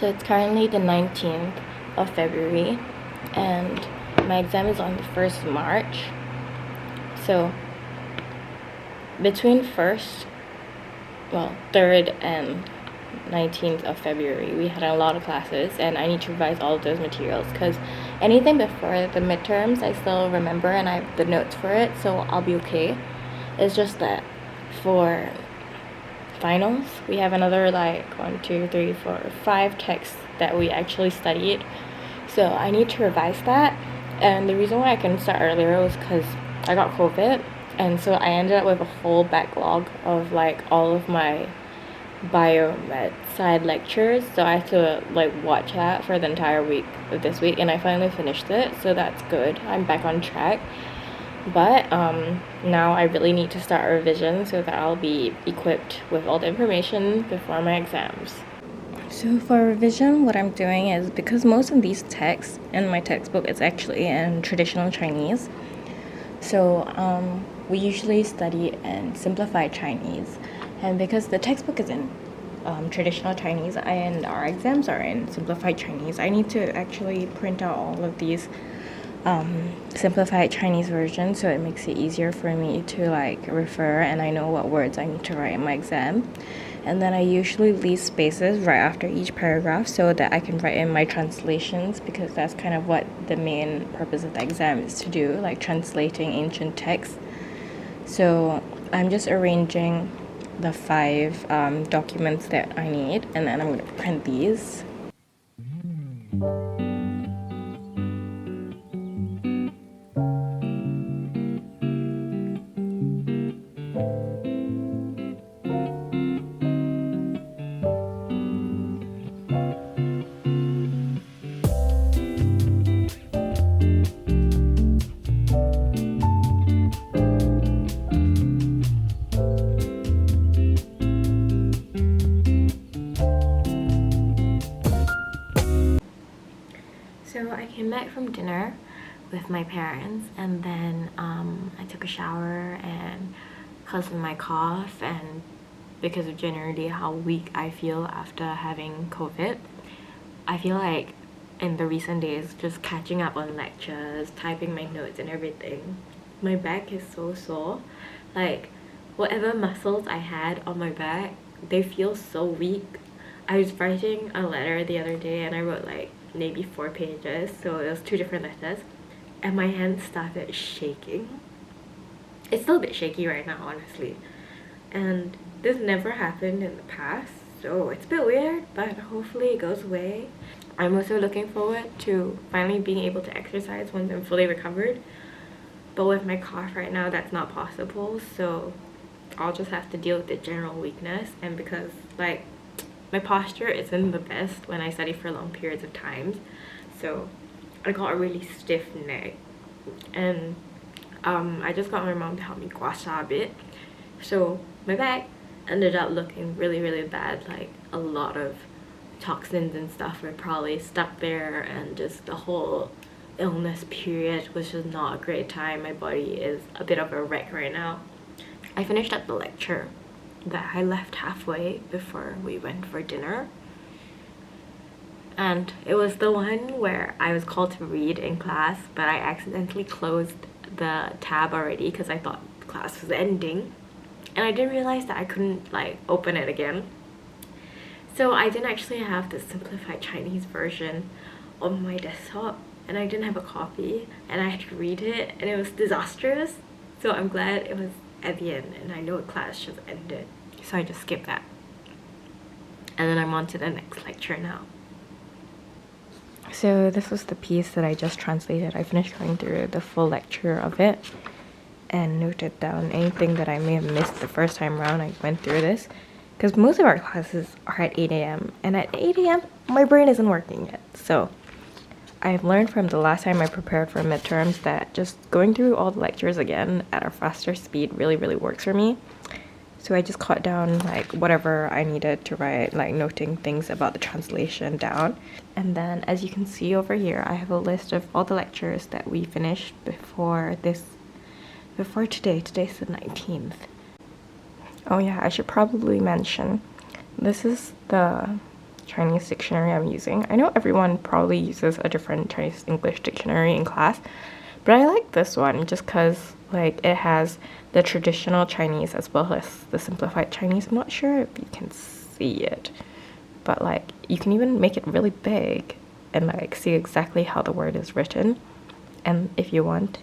So it's currently the 19th of February and my exam is on the 1st of March. So between 3rd and 19th of February, we had a lot of classes and I need to revise all of those materials because anything before the midterms I still remember and I have the notes for it, so I'll be okay. It's just that for finals, we have another like 5 texts that we actually studied. So I need to revise that. And the reason why I couldn't start earlier was because I got COVID. And so I ended up with a whole backlog of like all of my biomed side lectures. So I had to like watch that for the entire week of this week. And I finally finished it. So that's good. I'm back on track. But now I really need to start a revision so that I'll be equipped with all the information before my exams. So for revision, what I'm doing is, because most of these texts in my textbook is actually in traditional Chinese, so we usually study in simplified Chinese. And because the textbook is in traditional Chinese and our exams are in simplified Chinese, I need to actually print out all of these simplified Chinese version, so it makes it easier for me to like refer and I know what words I need to write in my exam. And then I usually leave spaces right after each paragraph so that I can write in my translations, because that's kind of what the main purpose of the exam is to do, like translating ancient texts. So I'm just arranging the 5 documents that I need, and then I'm going to print these. So I came back from dinner with my parents, and then I took a shower, and because of my cough and because of generally how weak I feel after having COVID, I feel like in the recent days just catching up on lectures, typing my notes and everything, my back is so sore. Like whatever muscles I had on my back, they feel so weak. I was writing a letter the other day and I wrote like maybe 4 pages, so it was 2 different letters, and my hands started shaking. It's still a bit shaky right now, honestly, and this never happened in the past, so it's a bit weird, but hopefully it goes away. I'm also looking forward to finally being able to exercise once I'm fully recovered, but with my cough right now that's not possible, so I'll just have to deal with the general weakness. And because like my posture isn't the best when I study for long periods of times, so I got a really stiff neck, and I just got my mom to help me gua sha a bit, so my back ended up looking really bad. Like a lot of toxins and stuff were probably stuck there, and just the whole illness period was just not a great time. My body is a bit of a wreck right now. I finished up the lecture that I left halfway before we went for dinner, and it was the one where I was called to read in class, but I accidentally closed the tab already because I thought class was ending, and I didn't realize that I couldn't like open it again. So I didn't actually have the simplified Chinese version on my desktop, and I didn't have a copy, and I had to read it, and it was disastrous. So I'm glad it was at the end, and I know class just ended, so I just skipped that. And then I'm on to the next lecture now. So this was the piece that I just translated. I finished going through the full lecture of it and noted down anything that I may have missed the first time around. I went through this because most of our classes are at 8 a.m. and at 8 a.m. my brain isn't working yet. So I've learned from the last time I prepared for midterms that just going through all the lectures again at a faster speed really works for me. So I just cut down like whatever I needed to write, like noting things about the translation down. And then as you can see over here, I have a list of all the lectures that we finished before today. Today's the 19th. Oh yeah, I should probably mention, this is the Chinese dictionary I'm using. I know everyone probably uses a different Chinese English dictionary in class, but I like this one just because like it has the traditional Chinese as well as the simplified Chinese. I'm not sure if you can see it, but like you can even make it really big and like see exactly how the word is written. And if you want,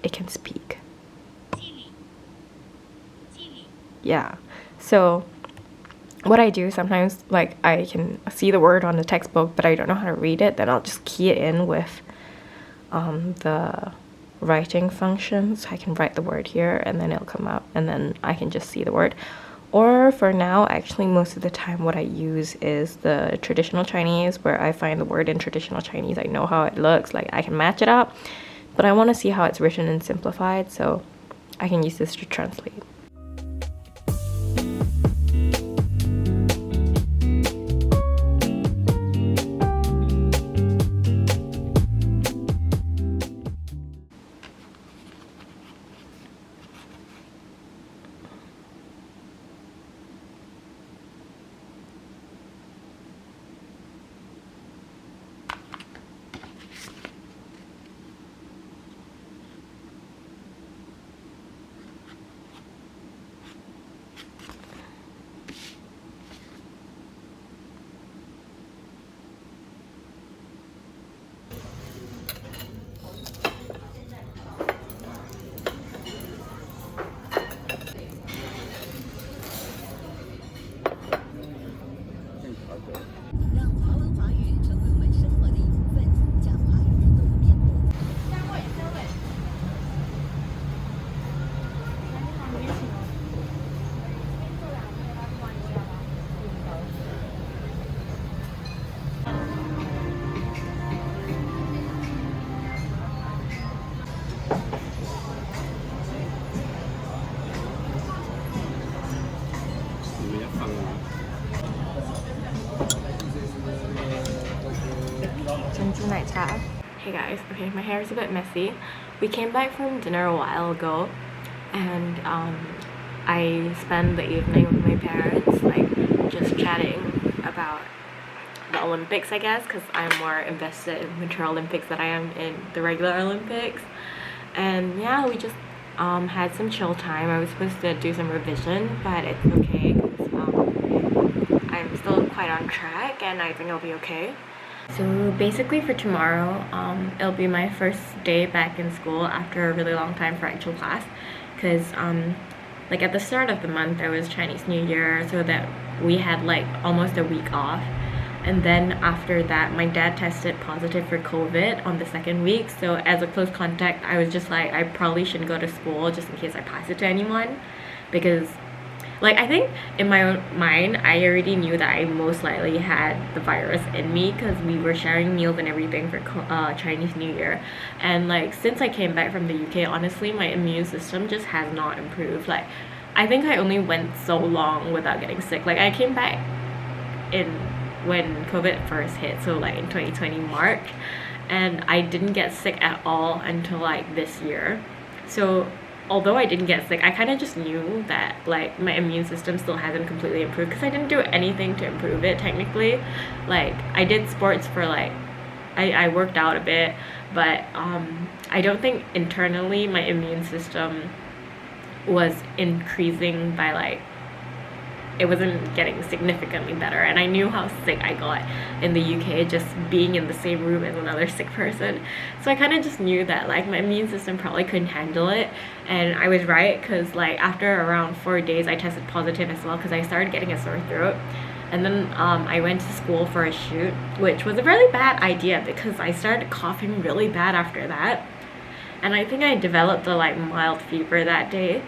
it can speak. Yeah. So what I do sometimes, like I can see the word on the textbook, but I don't know how to read it, then I'll just key it in with the writing function. So I can write the word here and then it'll come up and then I can just see the word. Or for now, actually most of the time what I use is the traditional Chinese, where I find the word in traditional Chinese. I know how it looks, like I can match it up, but I want to see how it's written and simplified, so I can use this to translate. Hey guys, okay, my hair is a bit messy. We came back from dinner a while ago and I spent the evening with my parents, like just chatting about the Olympics, I guess, because I'm more invested in Winter Olympics than I am in the regular Olympics. And yeah, we just had some chill time. I was supposed to do some revision, but it's okay because I'm still quite on track and I think I'll be okay. So basically for tomorrow, it'll be my first day back in school after a really long time for actual class, because like at the start of the month there was Chinese New Year, so that we had like almost a week off, and then after that my dad tested positive for COVID on the second week. So as a close contact, I was just like, I probably shouldn't go to school just in case I pass it to anyone, because like I think in my own mind I already knew that I most likely had the virus in me because we were sharing meals and everything for Chinese New Year. And like since I came back from the UK, honestly my immune system just has not improved. Like I think I only went so long without getting sick. Like I came back in when COVID first hit, so like in 2020 March, and I didn't get sick at all until like this year. So although I didn't get sick, I kind of just knew that like my immune system still hasn't completely improved because I didn't do anything to improve it technically. Like I did sports for like I worked out a bit, but I don't think internally my immune system was increasing by like, it wasn't getting significantly better. And I knew how sick I got in the UK just being in the same room as another sick person. So I kind of just knew that like my immune system probably couldn't handle it. And I was right, because like after around 4 days I tested positive as well, because I started getting a sore throat. And then I went to school for a shoot, which was a really bad idea because I started coughing really bad after that. And I think I developed a like mild fever that day.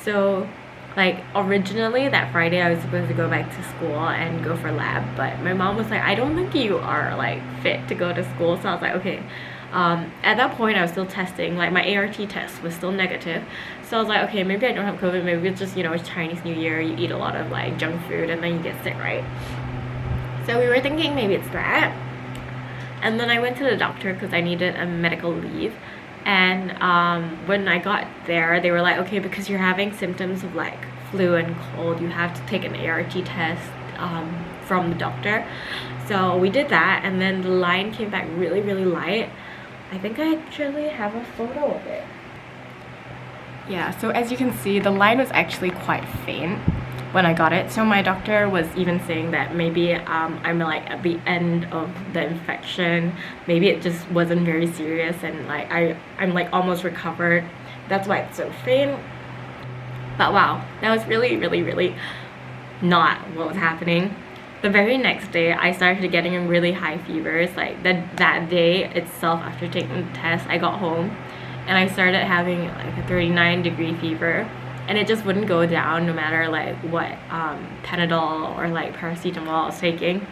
So like originally that Friday I was supposed to go back to school and go for lab, but my mom was like, I don't think you are like fit to go to school. So I was like, okay. At that point I was still testing, like my ART test was still negative. So I was like, okay, maybe I don't have COVID, maybe it's just, you know, it's Chinese New Year, you eat a lot of like junk food and then you get sick, right? So we were thinking maybe it's that. And then I went to the doctor because I needed a medical leave. And when I got there, they were like, okay, because you're having symptoms of like flu and cold, you have to take an ART test from the doctor. So we did that, and then the line came back really, really light. I think I actually have a photo of it. Yeah, so as you can see, the line was actually quite faint when I got it. So my doctor was even saying that maybe I'm like at the end of the infection. Maybe it just wasn't very serious, and like I'm like almost recovered. That's why it's so faint. But wow, that was really, really, really not what was happening. The very next day, I started getting really high fevers. Like that day itself, after taking the test, I got home and I started having like a 39-degree fever, and it just wouldn't go down no matter like what Panadol or like paracetamol I was taking.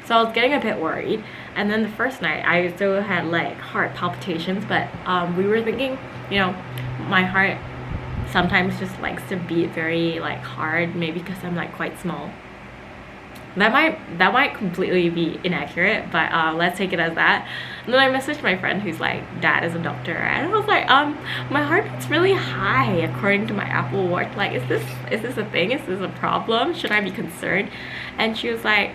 So I was getting a bit worried. And then the first night I still had like heart palpitations, but we were thinking, you know, my heart sometimes just likes to beat very like hard, maybe because I'm like quite small. That might completely be inaccurate, but let's take it as that. And then I messaged my friend who's like, dad is a doctor, and I was like, my heart beat's really high according to my Apple Watch. Like, is this a thing? Is this a problem? Should I be concerned? And she was like,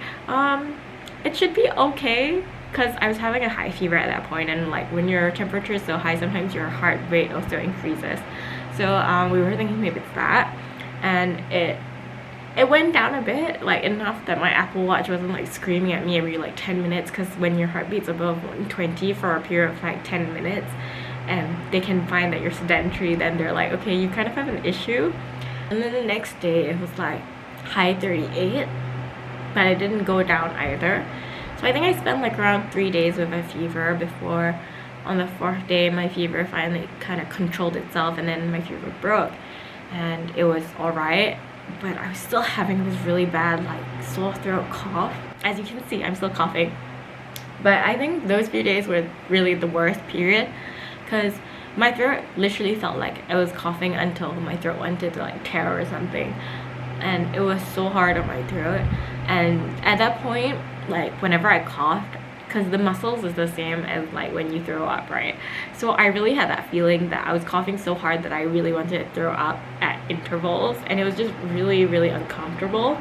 it should be okay, because I was having a high fever at that point, and like when your temperature is so high, sometimes your heart rate also increases. So we were thinking maybe it's that, and it went down a bit, like enough that my Apple Watch wasn't like screaming at me every like 10 minutes, because when your heart beats above 120 for a period of like 10 minutes and they can find that you're sedentary, then they're like, okay, you kind of have an issue. And then the next day it was like high 38, but it didn't go down either. So I think I spent like around 3 days with a fever before on the 4th day my fever finally kind of controlled itself, and then my fever broke and it was alright. But I was still having this really bad like sore throat cough. As you can see, I'm still coughing. But I think those few days were really the worst period, because my throat literally felt like I was coughing until my throat wanted to like tear or something, and it was so hard on my throat. And at that point, like whenever I coughed, because the muscles is the same as like when you throw up, right? So I really had that feeling that I was coughing so hard that I really wanted to throw up at intervals, and it was just really, really uncomfortable.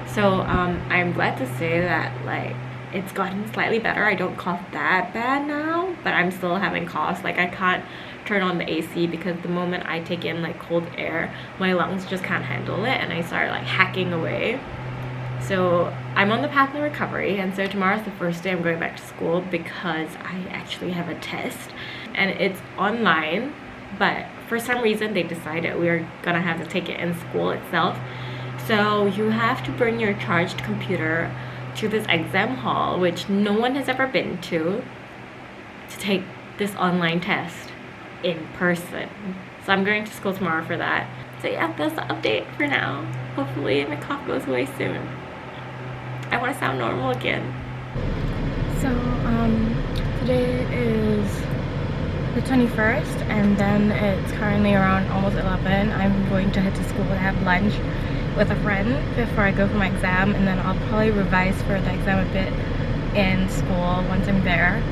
So I'm glad to say that like it's gotten slightly better. I don't cough that bad now, but I'm still having coughs. Like I can't turn on the AC, because the moment I take in like cold air, my lungs just can't handle it, and I start like hacking away. So I'm on the path of recovery, and so tomorrow's the first day I'm going back to school, because I actually have a test, and it's online, but for some reason they decided we're gonna have to take it in school itself. So you have to bring your charged computer to this exam hall, which no one has ever been to take this online test in person. So I'm going to school tomorrow for that. So yeah, that's the update for now. Hopefully my cough goes away soon. I want to sound normal again. So today is the 21st, and then it's currently around almost 11. I'm going to head to school to have lunch with a friend before I go for my exam, and then I'll probably revise for the exam a bit in school once I'm there.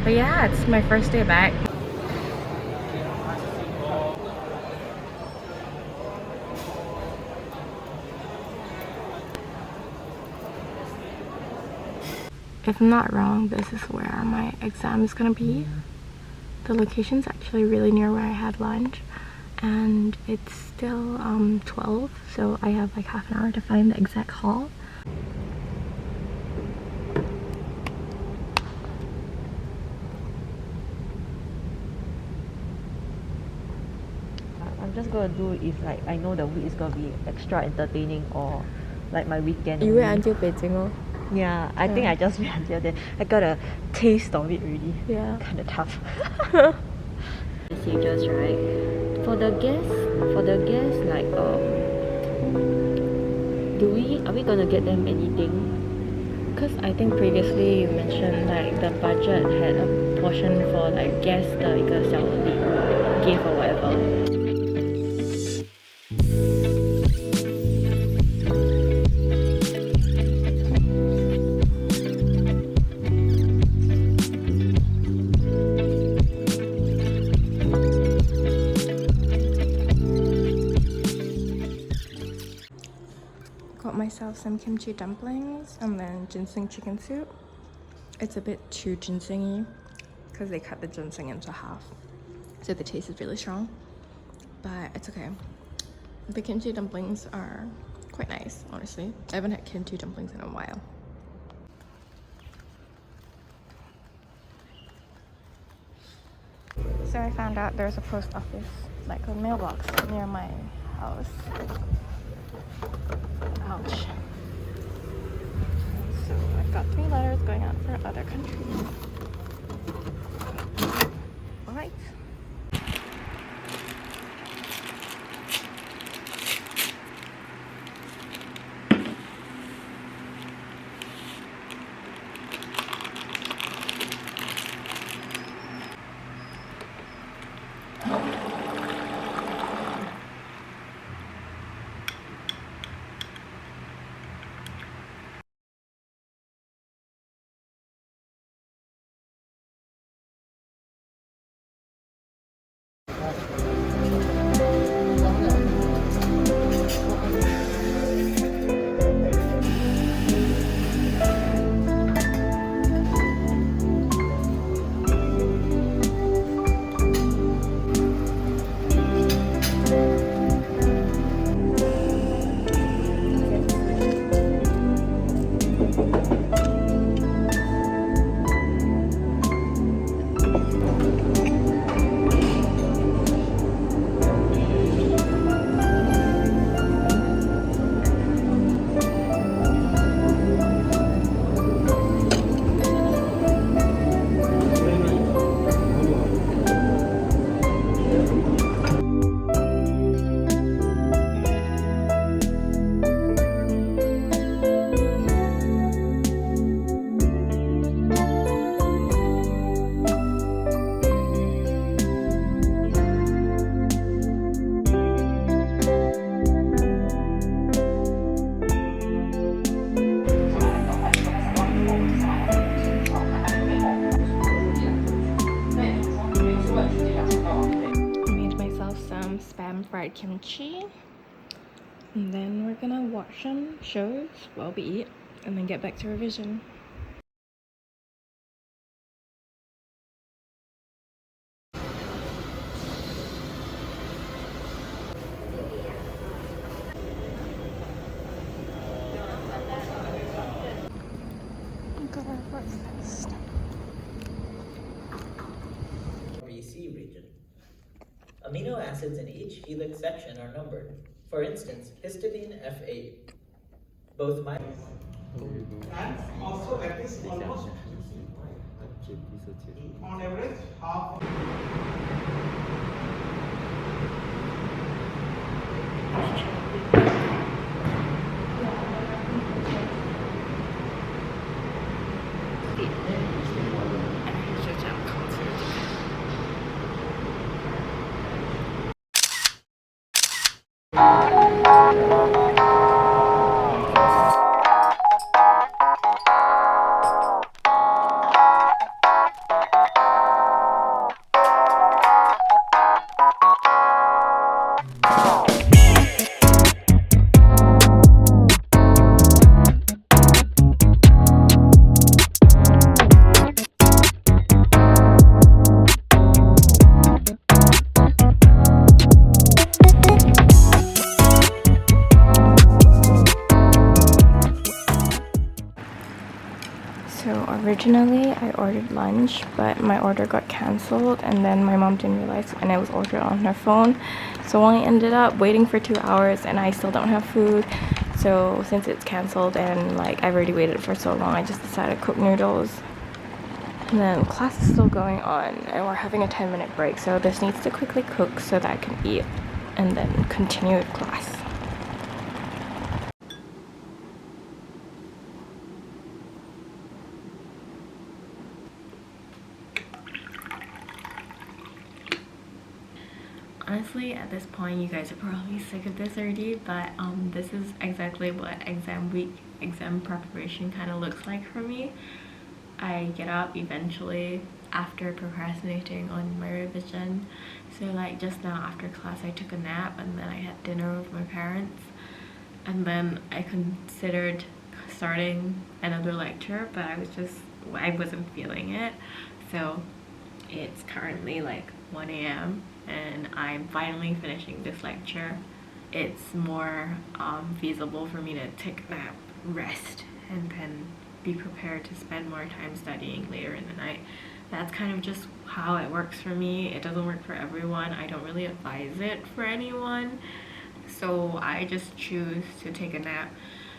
But yeah, it's my first day back. If I'm not wrong, this is where my exam is gonna be. The location's actually really near where I had lunch, and it's still 12, so I have like half an hour to find the exact hall. I'm just gonna do if like I know the week is gonna be extra entertaining, or like my weekend. You wait until Beijing, oh? Yeah, I think I just wait until then. I got a taste of it already. Yeah. Kind of tough. Procedures, right? For the guests, like are we gonna get them anything? Because I think previously you mentioned like the budget had a portion for like guests 的一个小礼物 gift or whatever. got myself some kimchi dumplings and then ginseng chicken soup. It's a bit too ginsengy because they cut the ginseng into half, so the taste is really strong, but it's okay. The kimchi dumplings are quite nice, honestly. I haven't had kimchi dumplings in a while. So I found out there's a post office, like a mailbox near my house. Ouch. So I've got 3 letters going out for other countries. Alright. Spam fried kimchi, and then we're gonna watch some shows while we eat and then get back to revision. Got our breakfast. BC region. Amino acids in each helix section are numbered. For instance, histidine F8. Both my And also that is almost on average half. So originally I ordered lunch, but my order got cancelled, and then my mom didn't realize, and it was ordered on her phone. So I ended up waiting for 2 hours and I still don't have food. So since it's cancelled and like I've already waited for so long, I just decided to cook noodles. And then class is still going on and we're having a 10-minute break, so this needs to quickly cook so that I can eat and then continue with class. Honestly, at this point, you guys are probably sick of this already, but this is exactly what exam week, exam preparation kind of looks like for me. I get up eventually after procrastinating on my revision. So like just now after class, I took a nap and then I had dinner with my parents. and then I considered starting another lecture, but I wasn't feeling it. So it's currently like 1 a.m. and I'm finally finishing this lecture. It's more feasible for me to take a nap, rest, and then be prepared to spend more time studying later in the night. That's kind of just how it works for me. It doesn't work for everyone. I don't really advise it for anyone. So I just choose to take a nap,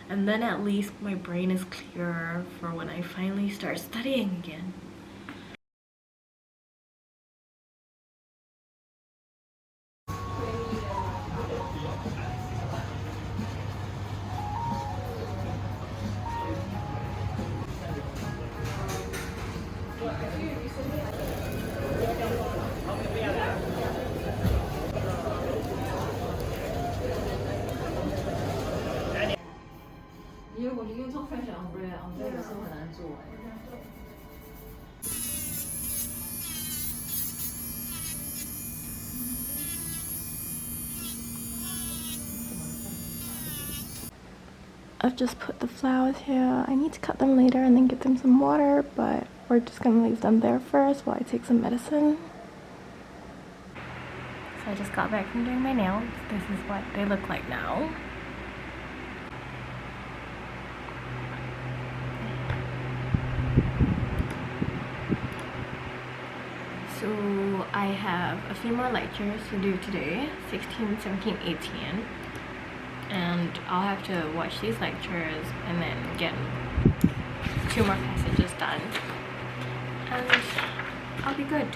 and then at least my brain is clearer for when I finally start studying again. I've just put the flowers here. I need to cut them later and then give them some water, but we're just gonna leave them there first while I take some medicine. So I just got back from doing my nails. This is what they look like now. So I have a few more lectures to do today, 16, 17, 18. And I'll have to watch these lectures and then get 2 more passages done. And I'll be good.